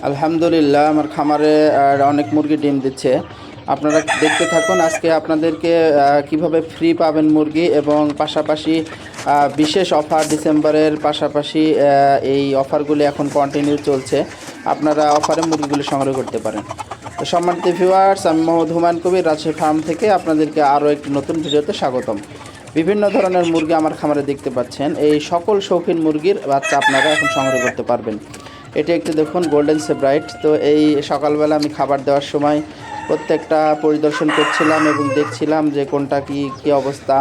আলহামদুলিল্লাহ, আমার খামারে অনেক মুরগি ডিম দিচ্ছে। আপনারা দেখতে থাকুন। আজকে আপনাদেরকে কিভাবে ফ্রি পাবেন মুরগি, এবং পাশাপাশি বিশেষ অফার ডিসেম্বরের পাশাপাশি এই অফারগুলি এখন কন্টিনিউ চলছে। আপনারা অফারে মুরগিগুলি সংগ্রহ করতে পারেন। তো সম্মানিত ভিউয়ার্স, আমি মোহাম্মদ হুমায়ুন কবির, রাজশাহী ফার্ম থেকে আপনাদেরকে আরও একটি নতুন ভিডিওতে স্বাগতম। বিভিন্ন ধরনের মুরগি আমার খামারে দেখতে পাচ্ছেন। এই সকল শৌখিন মুরগির বাচ্চা আপনারা এখন সংগ্রহ করতে পারবেন। এটি একটি দেখুন গোল্ডেন সেব্রাইট। তো এই সকালবেলা আমি খাবার দেওয়ার সময় প্রত্যেকটা পরিদর্শন করছিলাম এবং দেখছিলাম যে কোনটা কি অবস্থা।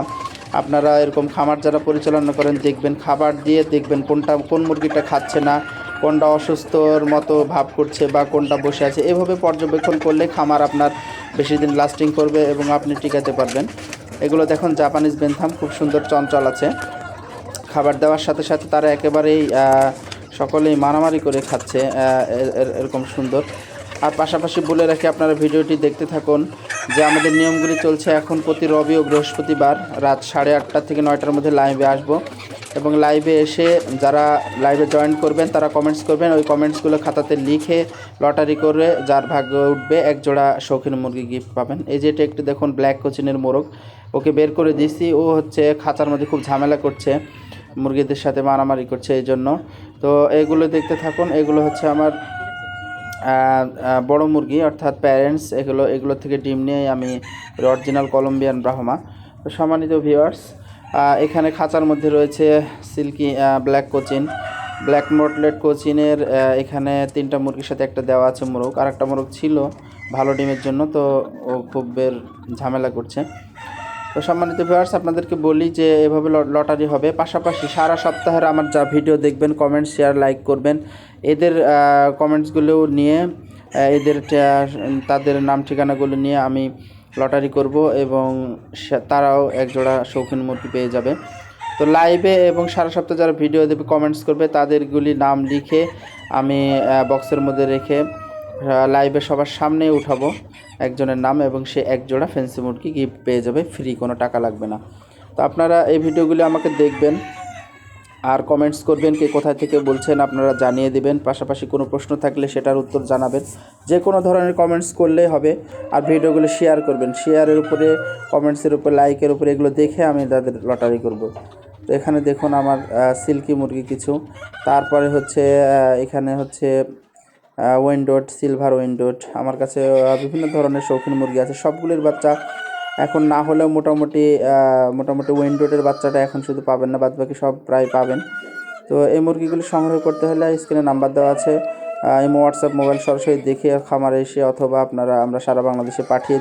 আপনারা এরকম খামার যারা পরিচালনা করেন দেখবেন, খাবার দিয়ে দেখবেন কোন মুরগিটা খাচ্ছে না, কোনটা অসুস্থর মতো ভাব করছে বা কোনটা বসে আছে। এভাবে পর্যবেক্ষণ করলে খামার আপনার বেশি দিন লাস্টিং করবে এবং আপনি টিকাতে পারবেন। এগুলো দেখুন জাপানিজ বেনথাম, খুব সুন্দর চঞ্চল আছে। খাবার দেওয়ার সাথে সাথে তারা একেবারেই সকলেই মারামারি করে খাচ্ছে, এরকম সুন্দর। আর পাশাপাশি বলে রাখি, আপনারা ভিডিওটি দেখতে থাকুন যে আমাদের নিয়মগুলি চলছে এখন প্রতি রবি ও বৃহস্পতিবার রাত 8:30 থেকে 9টার মধ্যে লাইভে আসব, এবং লাইভে এসে যারা লাইভে জয়েন করবেন তারা কমেন্টস করবেন। ওই কমেন্টসগুলো খাতাতে লিখে লটারি করে যার ভাগ্য উঠবে এক জোড়া শৌখিন মুরগি গিফট পাবেন। এই যে এটা একটু দেখুন ব্ল্যাক কোচিনের মোরগ, ওকে বের করে দিয়েছি। ও হচ্ছে খাঁচার মধ্যে খুব ঝামেলা করছে, মুরগিদের সাথে মারামারি করছে এই জন্য। তো এগুলো দেখতে থাকুন। এগুলো হচ্ছে আমার বড় মুরগি, অর্থাৎ প্যারেন্টস। এগুলো থেকে ডিম নিয়ে আমি অরিজিনাল কলম্বিয়ান ব্রাহ্মা। তো সম্মানিত ভিউয়ার্স, এখানে খাঁচার মধ্যে রয়েছে সিল্কি ব্ল্যাক কোচিন, ব্ল্যাক মোটলেট কোচিনের। এখানে 3টা মুরগির সাথে একটা দেওয়া আছে মোরগ। আর একটা মোরগ ছিল ভালো ডিমের জন্য, তো ও খুব ঝামেলা করছে। তো সম্মানিত ভিউয়ার্স, আপনাদেরকে বলি যে এভাবে লটারি হবে। পাশাপাশি সারা সপ্তাহের আমার যা ভিডিও দেখবেন, কমেন্ট, শেয়ার, লাইক করবেন। এদের কমেন্টসগুলো নিয়ে তাদের নাম ঠিকানাগুলো নিয়ে আমি লটারি করব, এবং তারাও এক জোড়া শৌখিন মুরগি পেয়ে যাবে। তো লাইভে এবং সারা সপ্তাহে যারা ভিডিও দেবে, কমেন্টস করবে, তাদেরগুলি নাম লিখে আমি বক্সের মধ্যে রেখে লাইভে সবার সামনে উঠাবো একজনের নাম, এবং সে এক জোড়া ফ্যান্সি মুরগি গিফট পেয়ে যাবে ফ্রি, কোনো টাকা লাগবে না। তো আপনারা এই ভিডিওগুলি আমাকে দেখবেন আর কমেন্টস করবেন, কে কোথায় থেকে বলছেন আপনারা জানিয়ে দেবেন। পাশাপাশি কোনো প্রশ্ন থাকলে সেটার উত্তর জানাবেন। যে কোনো ধরনের কমেন্টস করলেই হবে। আর ভিডিওগুলো শেয়ার করবেন, শেয়ারের উপরে, কমেন্টসের উপরে, লাইকের উপরে, এগুলো দেখে আমি তাদের লটারি করব। তো এখানে দেখুন আমার সিল্কি মুরগি কিছু, তারপরে হচ্ছে এখানে হচ্ছে ওয়েন্ডোট, সিলভার ওয়েন্ডোট। আমার কাছে বিভিন্ন ধরনের শৌখিন মুরগি আছে, সবগুলির বাচ্চা এখন না হলেও মোটামুটি ওয়েন্ডোটের বাচ্চাটা এখন শুধু পাবেন না, বাদবাকি সব প্রায় পাবেন। তো এই মুরগিগুলি সংগ্রহ করতে হলে স্ক্রিনে নাম্বার দেওয়া আছে, ইমো, হোয়াটসঅ্যাপ, মোবাইল সরাসরি দেখে খামারে এসে, অথবা আমরা সারা বাংলাদেশে পাঠিয়ে